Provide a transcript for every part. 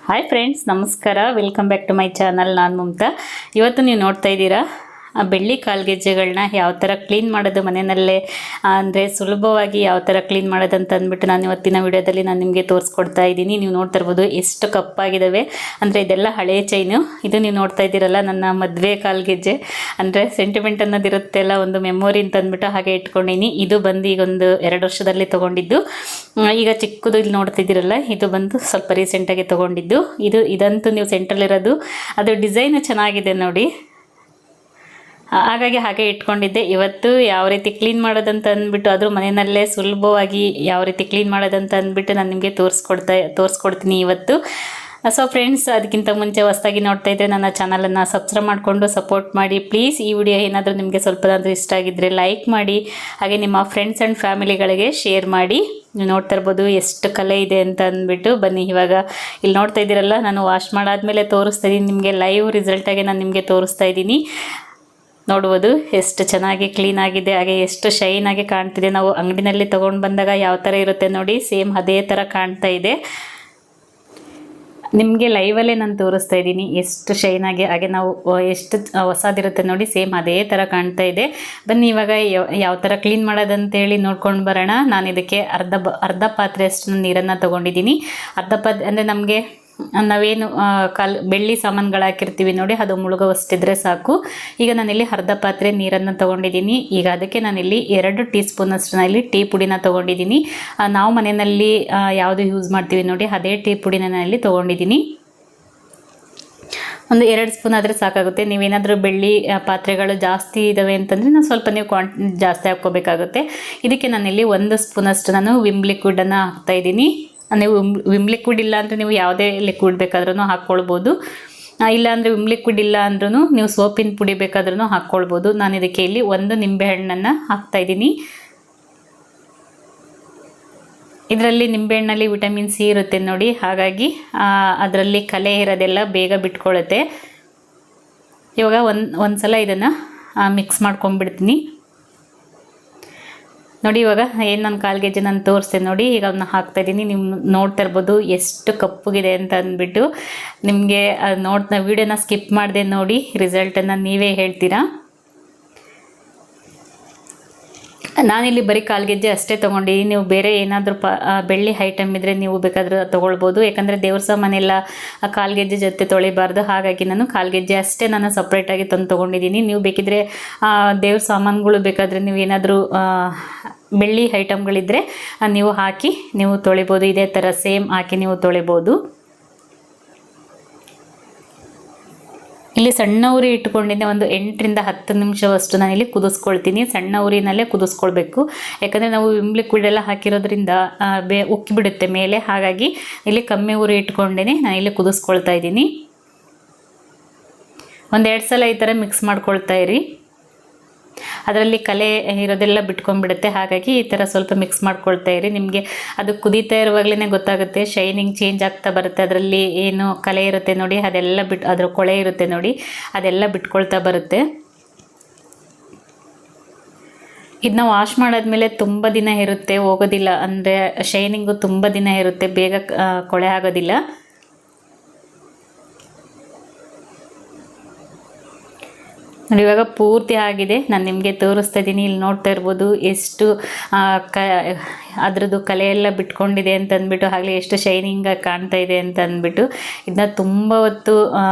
Hi friends, ನಮಸ್ಕಾರ. Welcome back to my channel. ನಾನು ಮಮತಾ. ಇವತ್ತು ನೀವು ನೋಡ್ತಾ ಇದ್ದೀರಾ ಬೆಳ್ಳಿ ಕಾಲ್ಗೆಜ್ಜೆಗಳನ್ನ ಯಾವ ಥರ ಕ್ಲೀನ್ ಮಾಡೋದು ಮನೆಯಲ್ಲೇ, ಅಂದರೆ ಸುಲಭವಾಗಿ ಯಾವ ಥರ ಕ್ಲೀನ್ ಮಾಡೋದು ಅಂತ ಅಂದ್ಬಿಟ್ಟು ನಾನು ಇವತ್ತಿನ ವಿಡಿಯೋದಲ್ಲಿ ನಾನು ನಿಮಗೆ ತೋರಿಸ್ಕೊಡ್ತಾ ಇದ್ದೀನಿ. ನೀವು ನೋಡ್ತಾ ಇರ್ಬೋದು ಎಷ್ಟು ಕಪ್ಪಾಗಿದ್ದಾವೆ. ಅಂದರೆ ಇದೆಲ್ಲ ಹಳೆ ಚೈನು. ಇದು ನೀವು ನೋಡ್ತಾ ಇದ್ದೀರಲ್ಲ ನನ್ನ ಮದುವೆ ಕಾಲ್ಗೆಜ್ಜೆ. ಅಂದರೆ ಸೆಂಟಿಮೆಂಟ್ ಅನ್ನೋದಿರುತ್ತೆ ಅಲ್ಲ, ಒಂದು ಮೆಮೊರಿ ಅಂತ ಅಂದ್ಬಿಟ್ಟು ಹಾಗೆ ಇಟ್ಕೊಂಡಿನಿ. ಇದು ಬಂದು ಈಗ ಒಂದು 2 ವರ್ಷದಲ್ಲಿ ತೊಗೊಂಡಿದ್ದು. ಈಗ ಚಿಕ್ಕದು ಇಲ್ಲಿ ನೋಡ್ತಿದ್ದೀರಲ್ಲ, ಇದು ಬಂದು ಸ್ವಲ್ಪ ರೀಸೆಂಟಾಗಿ ತೊಗೊಂಡಿದ್ದು. ಇದಂತೂ ನೀವು ಸೆಂಟ್ರಲ್ಲಿರೋದು, ಅದು ಡಿಸೈನು ಚೆನ್ನಾಗಿದೆ ನೋಡಿ, ಹಾಗಾಗಿ ಹಾಗೆ ಇಟ್ಕೊಂಡಿದ್ದೆ. ಇವತ್ತು ಯಾವ ರೀತಿ ಕ್ಲೀನ್ ಮಾಡೋದಂತ ಅಂದ್ಬಿಟ್ಟು, ಆದರೂ ಮನೆಯಲ್ಲೇ ಸುಲಭವಾಗಿ ಯಾವ ರೀತಿ ಕ್ಲೀನ್ ಮಾಡೋದಂತ ಅಂದ್ಬಿಟ್ಟು ನಾನು ನಿಮಗೆ ತೋರಿಸ್ಕೊಡ್ತೀನಿ ಇವತ್ತು. ಸೊ ಫ್ರೆಂಡ್ಸ್, ಅದಕ್ಕಿಂತ ಮುಂಚೆ ಹೊಸದಾಗಿ ನೋಡ್ತಾ ಇದ್ದರೆ ನನ್ನ ಚಾನಲನ್ನು ಸಬ್ಸ್ಕ್ರೈಬ್ ಮಾಡಿಕೊಂಡು ಸಪೋರ್ಟ್ ಮಾಡಿ ಪ್ಲೀಸ್. ಈ ವಿಡಿಯೋ ಏನಾದರೂ ನಿಮಗೆ ಸ್ವಲ್ಪನಾದರೂ ಇಷ್ಟ ಆಗಿದ್ದರೆ ಲೈಕ್ ಮಾಡಿ, ಹಾಗೆ ನಿಮ್ಮ ಫ್ರೆಂಡ್ಸ್ ಆ್ಯಂಡ್ ಫ್ಯಾಮಿಲಿಗಳಿಗೆ ಶೇರ್ ಮಾಡಿ. ನೀವು ನೋಡ್ತಾ ಇರ್ಬೋದು ಎಷ್ಟು ಕಲೆ ಇದೆ ಅಂತ ಅಂದ್ಬಿಟ್ಟು. ಬನ್ನಿ, ಇವಾಗ ಇಲ್ಲಿ ನೋಡ್ತಾ ಇದ್ದೀರಲ್ಲ, ನಾನು ವಾಶ್ ಮಾಡಾದ್ಮೇಲೆ ತೋರಿಸ್ತಾ ಇದ್ದೀನಿ ನಿಮಗೆ, ಲೈವ್ ರಿಸಲ್ಟಾಗಿ ನಾನು ನಿಮಗೆ ತೋರಿಸ್ತಾ ಇದ್ದೀನಿ. ನೋಡ್ಬೋದು ಎಷ್ಟು ಚೆನ್ನಾಗಿ ಕ್ಲೀನ್ ಆಗಿದೆ, ಹಾಗೆ ಎಷ್ಟು ಶೈನ್ ಆಗಿ ಕಾಣ್ತಿದೆ. ನಾವು ಅಂಗಡಿನಲ್ಲಿ ತೊಗೊಂಡು ಬಂದಾಗ ಯಾವ ಥರ ಇರುತ್ತೆ ನೋಡಿ, ಸೇಮ್ ಅದೇ ಥರ ಕಾಣ್ತಾ ಇದೆ. ನಿಮಗೆ ಲೈವಲ್ಲೇ ನಾನು ತೋರಿಸ್ತಾ ಇದ್ದೀನಿ ಎಷ್ಟು ಶೈನ್ ಆಗಿ, ಹಾಗೆ ನಾವು ಎಷ್ಟು ಹೊಸದಿರುತ್ತೆ ನೋಡಿ, ಸೇಮ್ ಅದೇ ಥರ ಕಾಣ್ತಾ ಇದೆ. ಬನ್ನಿ ಇವಾಗ ಯಾವ ಥರ ಕ್ಲೀನ್ ಮಾಡೋದಂತೇಳಿ ನೋಡ್ಕೊಂಡು ಬರೋಣ. ನಾನು ಇದಕ್ಕೆ ಅರ್ಧ ಪಾತ್ರೆಯಷ್ಟು ನೀರನ್ನು ತೊಗೊಂಡಿದ್ದೀನಿ. ಅಂದರೆ ನಮಗೆ ನಾವೇನು ಬೆಳ್ಳಿ ಸಾಮಾನುಗಳು ಹಾಕಿರ್ತೀವಿ ನೋಡಿ, ಅದು ಮುಳುಗುವಷ್ಟಿದ್ರೆ ಸಾಕು. ಈಗ ನಾನಿಲ್ಲಿ ಅರ್ಧ ಪಾತ್ರೆ ನೀರನ್ನು ತೊಗೊಂಡಿದ್ದೀನಿ. ಈಗ ಅದಕ್ಕೆ ನಾನಿಲ್ಲಿ 2 ಟೀ ಸ್ಪೂನಷ್ಟು ಇಲ್ಲಿ ಟೀ ಪುಡಿನ ತೊಗೊಂಡಿದ್ದೀನಿ. ನಾವು ಮನೆಯಲ್ಲಿ ಯಾವುದು ಯೂಸ್ ಮಾಡ್ತೀವಿ ನೋಡಿ, ಅದೇ ಟೀ ಪುಡಿನ ನಾನಿಲ್ಲಿ ತೊಗೊಂಡಿದ್ದೀನಿ. ಒಂದು 2 ಸ್ಪೂನ್ ಆದರೆ ಸಾಕಾಗುತ್ತೆ. ನೀವೇನಾದರೂ ಬೆಳ್ಳಿ ಪಾತ್ರೆಗಳು ಜಾಸ್ತಿ ಇದ್ದಾವೆ ಅಂತಂದರೆ ನಾವು ಸ್ವಲ್ಪ ನೀವು ಕ್ವಾಂಟಿಟಿ ಜಾಸ್ತಿ ಹಾಕ್ಕೋಬೇಕಾಗುತ್ತೆ. ಇದಕ್ಕೆ ನಾನಿಲ್ಲಿ 1 ಸ್ಪೂನಷ್ಟು ನಾನು ವಿಮ್ ಲಿಕ್ವಿಡನ್ನು ಹಾಕ್ತಾಯಿದ್ದೀನಿ. ನೀವು ವಿಮ್ ಲಿಕ್ವಿಡ್ ಇಲ್ಲ ಅಂದರೆ ನೀವು ಯಾವುದೇ ಲಿಕ್ವಿಡ್ ಬೇಕಾದ್ರೂ ಹಾಕ್ಕೊಳ್ಬೋದು. ಇಲ್ಲಾಂದರೆ ವಿಮ್ ಲಿಕ್ವಿಡ್ ಇಲ್ಲ ಅಂದ್ರೂ ನೀವು ಸೋಪಿನ ಪುಡಿ ಬೇಕಾದ್ರೂ ಹಾಕ್ಕೊಳ್ಬೋದು. ನಾನು ಇದಕ್ಕೆ ಇಲ್ಲಿ 1 ನಿಂಬೆಹಣ್ಣನ್ನು ಹಾಕ್ತಾಯಿದ್ದೀನಿ. ಇದರಲ್ಲಿ ನಿಂಬೆಹಣ್ಣಲ್ಲಿ ವಿಟಮಿನ್ ಸಿ ಇರುತ್ತೆ ನೋಡಿ, ಹಾಗಾಗಿ ಅದರಲ್ಲಿ ಕಲೆ ಇರೋದೆಲ್ಲ ಬೇಗ ಬಿಟ್ಕೊಳ್ಳುತ್ತೆ. ಇವಾಗ ಒಂದು ಸಲ ಇದನ್ನು ಮಿಕ್ಸ್ ಮಾಡ್ಕೊಂಡ್ಬಿಡ್ತೀನಿ ನೋಡಿ. ಇವಾಗ ಏನು ನನ್ನ ಕಾಲ್ಗೆಜ್ಜೆ ನಾನು ತೋರಿಸ್ತೆ ನೋಡಿ, ಈಗ ಅದನ್ನ ಹಾಕ್ತಾಯಿದ್ದೀನಿ. ನೀವು ನೋಡ್ತಾ ಇರ್ಬೋದು ಎಷ್ಟು ಕಪ್ಪುಗಿದೆ ಅಂತ ಅಂದ್ಬಿಟ್ಟು. ನಿಮಗೆ ವಿಡಿಯೋನ ಸ್ಕಿಪ್ ಮಾಡಿದೆ ನೋಡಿ, ರಿಸಲ್ಟನ್ನು ನೀವೇ ಹೇಳ್ತೀರಾ. ನಾನಿಲ್ಲಿ ಬರೀ ಕಾಲ್ಗೆಜ್ಜೆ ಅಷ್ಟೇ ತೊಗೊಂಡಿದ್ದೀನಿ. ನೀವು ಬೇರೆ ಏನಾದರೂ ಬೆಳ್ಳಿ ಐಟಮ್ ಇದ್ದರೆ ನೀವು ಬೇಕಾದರೂ ತೊಗೊಳ್ಬೋದು. ಯಾಕಂದರೆ ದೇವ್ರ ಸಾಮಾನೆಲ್ಲ ಕಾಲ್ಗೆಜ್ಜೆ ಜೊತೆ ತೊಳಿಬಾರ್ದು, ಹಾಗಾಗಿ ನಾನು ಕಾಲ್ಗೆಜ್ಜೆ ಅಷ್ಟೇ ನಾನು ಸಪ್ರೇಟಾಗಿ ತೊಗೊಂಡಿದ್ದೀನಿ. ನೀವು ಬೇಕಿದ್ರೆ ದೇವ್ರ ಸಾಮಾನುಗಳು ಬೇಕಾದರೆ ನೀವು ಏನಾದರೂ ಬೆಳ್ಳಿ ಐಟಮ್ಗಳಿದ್ದರೆ ನೀವು ಹಾಕಿ ನೀವು ತೊಳಿಬೋದು. ಇದೇ ಥರ ಸೇಮ್ ಹಾಕಿ ನೀವು ತೊಳಿಬೋದು. ಇಲ್ಲಿ ಸಣ್ಣ ಉರಿ ಇಟ್ಕೊಂಡಿದ್ದೆ, ಒಂದು 8 ರಿಂದ 10 ನಿಮಿಷವಷ್ಟು ನಾನಿಲ್ಲಿ ಕುದಿಸ್ಕೊಳ್ತೀನಿ. ಸಣ್ಣ ಉರಿನಲ್ಲೇ ಕುದಿಸ್ಕೊಳ್ಬೇಕು, ಯಾಕಂದರೆ ನಾವು ವಿಮ್ ಲಿಕ್ವಿಡ್ ಎಲ್ಲ ಹಾಕಿರೋದ್ರಿಂದ ಉಕ್ಕಿಬಿಡುತ್ತೆ ಮೇಲೆ. ಹಾಗಾಗಿ ಇಲ್ಲಿ ಕಮ್ಮಿ ಉರಿ ಇಟ್ಕೊಂಡೇ ನಾನಿಲ್ಲಿ ಕುದಿಸ್ಕೊಳ್ತಾ ಇದ್ದೀನಿ. 1-2 ಸಲ ಈ ಥರ ಮಿಕ್ಸ್ ಮಾಡ್ಕೊಳ್ತಾ ಇರಿ. ಅದರಲ್ಲಿ ಕಲೆ ಇರೋದೆಲ್ಲ ಬಿಟ್ಕೊಂಡ್ಬಿಡುತ್ತೆ, ಹಾಗಾಗಿ ಈ ಥರ ಸ್ವಲ್ಪ ಮಿಕ್ಸ್ ಮಾಡ್ಕೊಳ್ತಾ ಇರಿ. ನಿಮಗೆ ಅದು ಕುದೀತಾ ಇರುವಾಗಲೇ ಗೊತ್ತಾಗುತ್ತೆ, ಶೈನಿಂಗ್ ಚೇಂಜ್ ಆಗ್ತಾ ಬರುತ್ತೆ. ಅದರಲ್ಲಿ ಏನು ಕಲೆ ಇರುತ್ತೆ ನೋಡಿ, ಅದೆಲ್ಲ ಅದರ ಕೊಳೆ ಇರುತ್ತೆ ನೋಡಿ, ಅದೆಲ್ಲ ಬಿಟ್ಕೊಳ್ತಾ ಬರುತ್ತೆ. ಇದನ್ನ ವಾಶ್ ಮಾಡಾದ್ಮೇಲೆ ತುಂಬ ದಿನ ಇರುತ್ತೆ, ಹೋಗೋದಿಲ್ಲ. ಅಂದರೆ ಶೈನಿಂಗು ತುಂಬ ದಿನ ಇರುತ್ತೆ, ಬೇಗ ಕೊಳೆ ಆಗೋದಿಲ್ಲ. ನೋಡಿ ಇವಾಗ ಪೂರ್ತಿ ಆಗಿದೆ, ನಾನು ನಿಮಗೆ ತೋರಿಸ್ತಾ ಇದ್ದೀನಿ. ಇಲ್ಲಿ ನೋಡ್ತಾ ಇರ್ಬೋದು ಎಷ್ಟು ಅದರದ್ದು ಕಲೆ ಎಲ್ಲ ಬಿಟ್ಕೊಂಡಿದೆ ಅಂತ ಅಂದ್ಬಿಟ್ಟು, ಆಗಲೇ ಎಷ್ಟು ಶೈನಿಂಗಾಗಿ ಕಾಣ್ತಾ ಇದೆ ಅಂತ ಅಂದ್ಬಿಟ್ಟು. ಇದನ್ನ ತುಂಬ ಹೊತ್ತು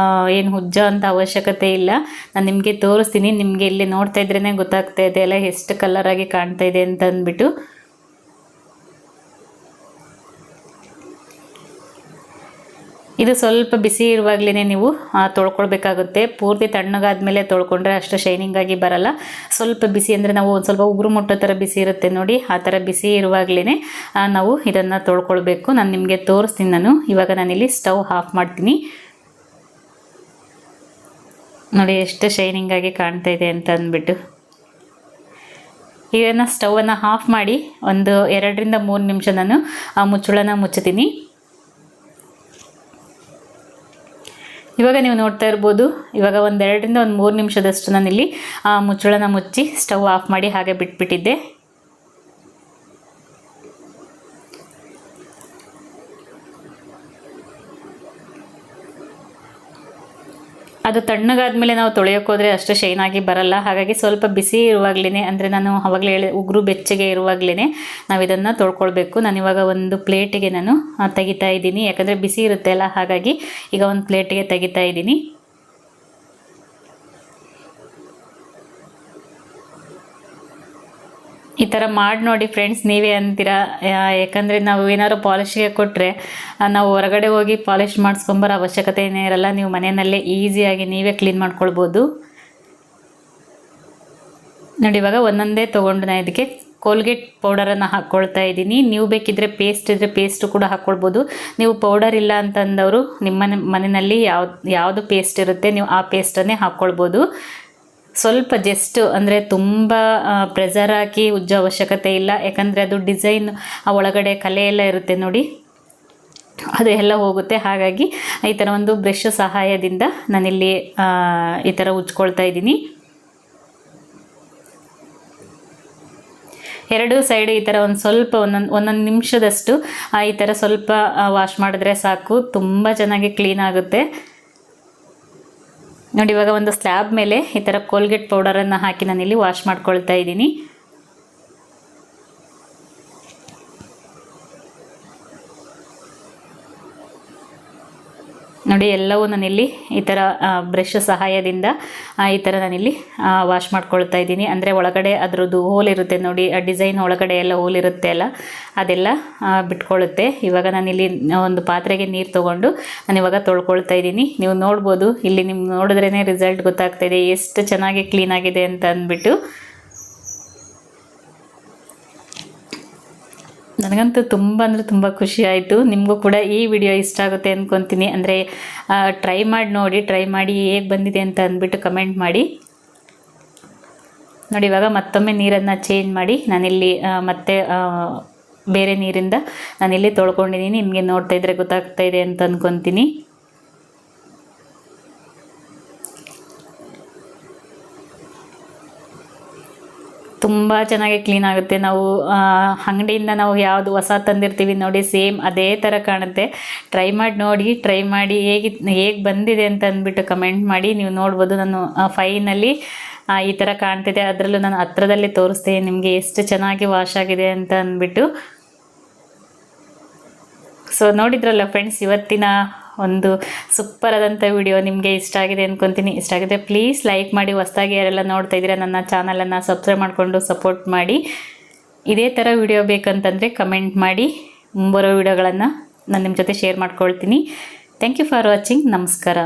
ಏನು ಉಜ್ಜೋ ಅಂತ ಅವಶ್ಯಕತೆ ಇಲ್ಲ. ನಾನು ನಿಮಗೆ ತೋರಿಸ್ತೀನಿ. ನಿಮಗೆ ಇಲ್ಲಿ ನೋಡ್ತಾ ಇದ್ರೇ ಗೊತ್ತಾಗ್ತಾ ಇದೆ ಅಲ್ಲ ಎಷ್ಟು ಕಲರಾಗಿ ಕಾಣ್ತಾ ಇದೆ ಅಂತ ಅಂದ್ಬಿಟ್ಟು. ಇದು ಸ್ವಲ್ಪ ಬಿಸಿ ಇರುವಾಗಲೇ ನೀವು ತೊಳ್ಕೊಳ್ಬೇಕಾಗುತ್ತೆ. ಪೂರ್ತಿ ತಣ್ಣಗಾದ್ಮೇಲೆ ತೊಳ್ಕೊಂಡ್ರೆ ಅಷ್ಟು ಶೈನಿಂಗಾಗಿ ಬರಲ್ಲ. ಸ್ವಲ್ಪ ಬಿಸಿ ಅಂದರೆ ನಾವು ಒಂದು ಸ್ವಲ್ಪ ಉಗುರು ಮುಟ್ಟೋ ಥರ ಬಿಸಿ ಇರುತ್ತೆ ನೋಡಿ, ಆ ಥರ ಬಿಸಿ ಇರುವಾಗಲೇ ನಾವು ಇದನ್ನು ತೊಳ್ಕೊಳ್ಬೇಕು. ನಾನು ನಿಮಗೆ ತೋರಿಸ್ತೀನಿ. ಇವಾಗ ನಾನಿಲ್ಲಿ ಸ್ಟವ್ ಆಫ್ ಮಾಡ್ತೀನಿ. ನೋಡಿ ಎಷ್ಟು ಶೈನಿಂಗಾಗಿ ಕಾಣ್ತಾ ಇದೆ ಅಂತ ಅಂದ್ಬಿಟ್ಟು. ಇದನ್ನು ಸ್ಟವನ್ನು ಆಫ್ ಮಾಡಿ ಒಂದು 2 ರಿಂದ 3 ನಿಮಿಷ ನಾನು ಮುಚ್ಚಳನ ಮುಚ್ಚುತ್ತೀನಿ. ಇವಾಗ ನೀವು ನೋಡ್ತಾ ಇರ್ಬೋದು, ಇವಾಗ 1-2 ರಿಂದ 3 ನಿಮಿಷದಷ್ಟು ನಾನಿಲ್ಲಿ ಮುಚ್ಚಳನ ಮುಚ್ಚಿ ಸ್ಟವ್ ಆಫ್ ಮಾಡಿ ಹಾಗೆ ಬಿಟ್ಬಿಟ್ಟಿದ್ದೆ. ಅದು ತಣ್ಣಗಾದ್ಮೇಲೆ ನಾವು ತೊಳೆಯೋಕೆ ಹೋದರೆ ಅಷ್ಟು ಶೈನಾಗಿ ಬರಲ್ಲ. ಹಾಗಾಗಿ ಸ್ವಲ್ಪ ಬಿಸಿ ಇರುವಾಗಲೇ, ಅಂದರೆ ನಾನು ಆವಾಗಲೇ ಉಗುರು ಬೆಚ್ಚಗೆ ಇರುವಾಗಲೇ ನಾವು ಇದನ್ನು ತೊಳ್ಕೊಳ್ಬೇಕು. ನಾನಿವಾಗ ಒಂದು ಪ್ಲೇಟಿಗೆ ನಾನು ತೆಗಿತಾ ಇದ್ದೀನಿ, ಯಾಕಂದರೆ ಬಿಸಿ ಇರುತ್ತೆ ಅಲ್ಲ, ಹಾಗಾಗಿ ಈಗ ಒಂದು ಪ್ಲೇಟಿಗೆ ತೆಗಿತಾ ಇದ್ದೀನಿ. ಈ ಥರ ಮಾಡಿ ನೋಡಿ ಫ್ರೆಂಡ್ಸ್, ನೀವೇ ಅಂತೀರಾ. ಯಾಕಂದರೆ ನಾವು ಏನಾದ್ರು ಪಾಲಿಷ್ಗೆ ಕೊಟ್ಟರೆ ನಾವು ಹೊರಗಡೆ ಹೋಗಿ ಪಾಲಿಷ್ ಮಾಡಿಸ್ಕೊಂಬರೋ ಅವಶ್ಯಕತೆ ಏನೇ ಇರಲ್ಲ. ನೀವು ಮನೆಯಲ್ಲೇ ಈಸಿಯಾಗಿ ನೀವೇ ಕ್ಲೀನ್ ಮಾಡ್ಕೊಳ್ಬೋದು. ನೋಡಿ, ಇವಾಗ ಒಂದೊಂದೇ ತೊಗೊಂಡು ನಾನು ಇದಕ್ಕೆ ಕೋಲ್ಗೇಟ್ ಪೌಡರನ್ನು ಹಾಕ್ಕೊಳ್ತಾ ಇದ್ದೀನಿ. ನೀವು ಬೇಕಿದ್ದರೆ ಪೇಸ್ಟ್ ಇದ್ದರೆ ಪೇಸ್ಟು ಕೂಡ ಹಾಕ್ಕೊಳ್ಬೋದು. ನೀವು ಪೌಡರ್ ಇಲ್ಲ ಅಂತಂದವರು ನಿಮ್ಮ ಮನೆಯಲ್ಲಿ ಯಾವುದು ಪೇಸ್ಟ್ ಇರುತ್ತೆ ನೀವು ಆ ಪೇಸ್ಟನ್ನೇ ಹಾಕ್ಕೊಳ್ಬೋದು. ಸ್ವಲ್ಪ ಜಸ್ಟ್ ಅಂದರೆ ತುಂಬ ಪ್ರೆಸರ್ ಹಾಕಿ ಉಜ್ಜೋ ಅವಶ್ಯಕತೆ ಇಲ್ಲ, ಯಾಕಂದರೆ ಅದು ಡಿಸೈನ್ ಆ ಒಳಗಡೆ ಕಲೆ ಎಲ್ಲ ಇರುತ್ತೆ ನೋಡಿ, ಅದು ಎಲ್ಲ ಹೋಗುತ್ತೆ. ಹಾಗಾಗಿ ಈ ಥರ ಒಂದು ಬ್ರಷ್ ಸಹಾಯದಿಂದ ನಾನಿಲ್ಲಿ ಈ ಥರ ಉಜ್ಕೊಳ್ತಾ ಇದ್ದೀನಿ. ಎರಡು ಸೈಡು ಈ ಥರ ಒಂದು ಸ್ವಲ್ಪ ಒಂದೊಂದು ನಿಮಿಷದಷ್ಟು ಈ ಥರ ಸ್ವಲ್ಪ ವಾಶ್ ಮಾಡಿದ್ರೆ ಸಾಕು, ತುಂಬ ಚೆನ್ನಾಗಿ ಕ್ಲೀನ್ ಆಗುತ್ತೆ. ನೋಡಿ, ಇವಾಗ ಒಂದು ಸ್ಲ್ಯಾಬ್ ಮೇಲೆ ಈ ಥರ ಕೋಲ್ಗೇಟ್ ಪೌಡರನ್ನು ಹಾಕಿ ನಾನಿಲ್ಲಿ ವಾಶ್ ಮಾಡ್ಕೊಳ್ತಾ ಇದ್ದೀನಿ. ನೋಡಿ, ಎಲ್ಲವೂ ನಾನಿಲ್ಲಿ ಈ ಥರ ಬ್ರಷ್ ಸಹಾಯದಿಂದ ಈ ಥರ ನಾನಿಲ್ಲಿ ವಾಶ್ ಮಾಡ್ಕೊಳ್ತಾ ಇದ್ದೀನಿ. ಅಂದರೆ ಒಳಗಡೆ ಅದರದ್ದು ಹೋಲ್ ಇರುತ್ತೆ ನೋಡಿ, ಆ ಡಿಸೈನ್ ಒಳಗಡೆ ಎಲ್ಲ ಹೋಲ್ ಇರುತ್ತೆ ಅಲ್ಲ, ಅದೆಲ್ಲ ಬಿಟ್ಕೊಳ್ಳುತ್ತೆ. ಇವಾಗ ನಾನಿಲ್ಲಿ ಒಂದು ಪಾತ್ರೆಗೆ ನೀರು ತೊಗೊಂಡು ನಾನಿವಾಗ ತೊಳ್ಕೊಳ್ತಾ ಇದ್ದೀನಿ. ನೀವು ನೋಡ್ಬೋದು, ಇಲ್ಲಿ ನಿಮ್ಗೆ ನೋಡಿದ್ರೇ ರಿಸಲ್ಟ್ ಗೊತ್ತಾಗ್ತಾ ಇದೆ ಎಷ್ಟು ಚೆನ್ನಾಗಿ ಕ್ಲೀನ್ ಆಗಿದೆ ಅಂತ ಅಂದ್ಬಿಟ್ಟು. ನನಗಂತೂ ತುಂಬ ಅಂದರೆ ತುಂಬ ಖುಷಿ ಆಯಿತು. ನಿಮಗೂ ಕೂಡ ಈ ವಿಡಿಯೋ ಇಷ್ಟ ಆಗುತ್ತೆ ಅಂದ್ಕೊತೀನಿ. ಅಂದರೆ ಟ್ರೈ ಮಾಡಿ ನೋಡಿ, ಟ್ರೈ ಮಾಡಿ ಹೇಗೆ ಬಂದಿದೆ ಅಂತ ಅಂದ್ಬಿಟ್ಟು ಕಮೆಂಟ್ ಮಾಡಿ. ನೋಡಿ, ಇವಾಗ ಮತ್ತೊಮ್ಮೆ ನೀರನ್ನು ಚೇಂಜ್ ಮಾಡಿ ನಾನಿಲ್ಲಿ ಮತ್ತೆ ಬೇರೆ ನೀರಿಂದ ನಾನಿಲ್ಲಿ ತೊಳ್ಕೊಂಡಿದ್ದೀನಿ. ನಿಮಗೆ ನೋಡ್ತಾ ಇದ್ದರೆ ಗೊತ್ತಾಗ್ತಾ ಇದೆ ಅಂತ ಅಂದ್ಕೊತೀನಿ. ತುಂಬ ಚೆನ್ನಾಗಿ ಕ್ಲೀನ್ ಆಗುತ್ತೆ. ನಾವು ಅಂಗಡಿಯಿಂದ ನಾವು ಯಾವುದು ಹೊಸ ತಂದಿರ್ತೀವಿ ನೋಡಿ, ಸೇಮ್ ಅದೇ ಥರ ಕಾಣುತ್ತೆ. ಟ್ರೈ ಮಾಡಿ ನೋಡಿ, ಟ್ರೈ ಮಾಡಿ ಹೇಗೆ ಬಂದಿದೆ ಅಂತ ಅಂದ್ಬಿಟ್ಟು ಕಮೆಂಟ್ ಮಾಡಿ. ನೀವು ನೋಡ್ಬೋದು, ನಾನು ಫೈನಲ್ಲಿ ಈ ಥರ ಕಾಣ್ತಿದೆ. ಅದರಲ್ಲೂ ನಾನು ಹತ್ರದಲ್ಲಿ ತೋರಿಸ್ತೀನಿ ನಿಮಗೆ ಎಷ್ಟು ಚೆನ್ನಾಗಿ ವಾಶ್ ಆಗಿದೆ ಅಂತ ಅಂದ್ಬಿಟ್ಟು. ಸೊ ನೋಡಿದ್ರಲ್ಲ ಫ್ರೆಂಡ್ಸ್, ಇವತ್ತಿನ ಒಂದು ಸೂಪರ್ ಆದಂಥ ವಿಡಿಯೋ ನಿಮಗೆ ಇಷ್ಟ ಆಗಿದೆ ಅಂದ್ಕೊತೀನಿ. ಇಷ್ಟ ಆಗಿದೆ ಪ್ಲೀಸ್ ಲೈಕ್ ಮಾಡಿ. ಹೊಸದಾಗಿ ಯಾರೆಲ್ಲ ನೋಡ್ತಾ ಇದ್ದೀರಾ ನನ್ನ ಚಾನಲನ್ನು ಸಬ್ಸ್ಕ್ರೈಬ್ ಮಾಡಿಕೊಂಡು ಸಪೋರ್ಟ್ ಮಾಡಿ. ಇದೇ ಥರ ವಿಡಿಯೋ ಬೇಕಂತಂದರೆ ಕಮೆಂಟ್ ಮಾಡಿ, ಮುಂಬರೋ ವಿಡಿಯೋಗಳನ್ನು ನಾನು ನಿಮ್ಮ ಜೊತೆ ಶೇರ್ ಮಾಡ್ಕೊಳ್ತೀನಿ. Thank you for watching. ನಮಸ್ಕಾರ.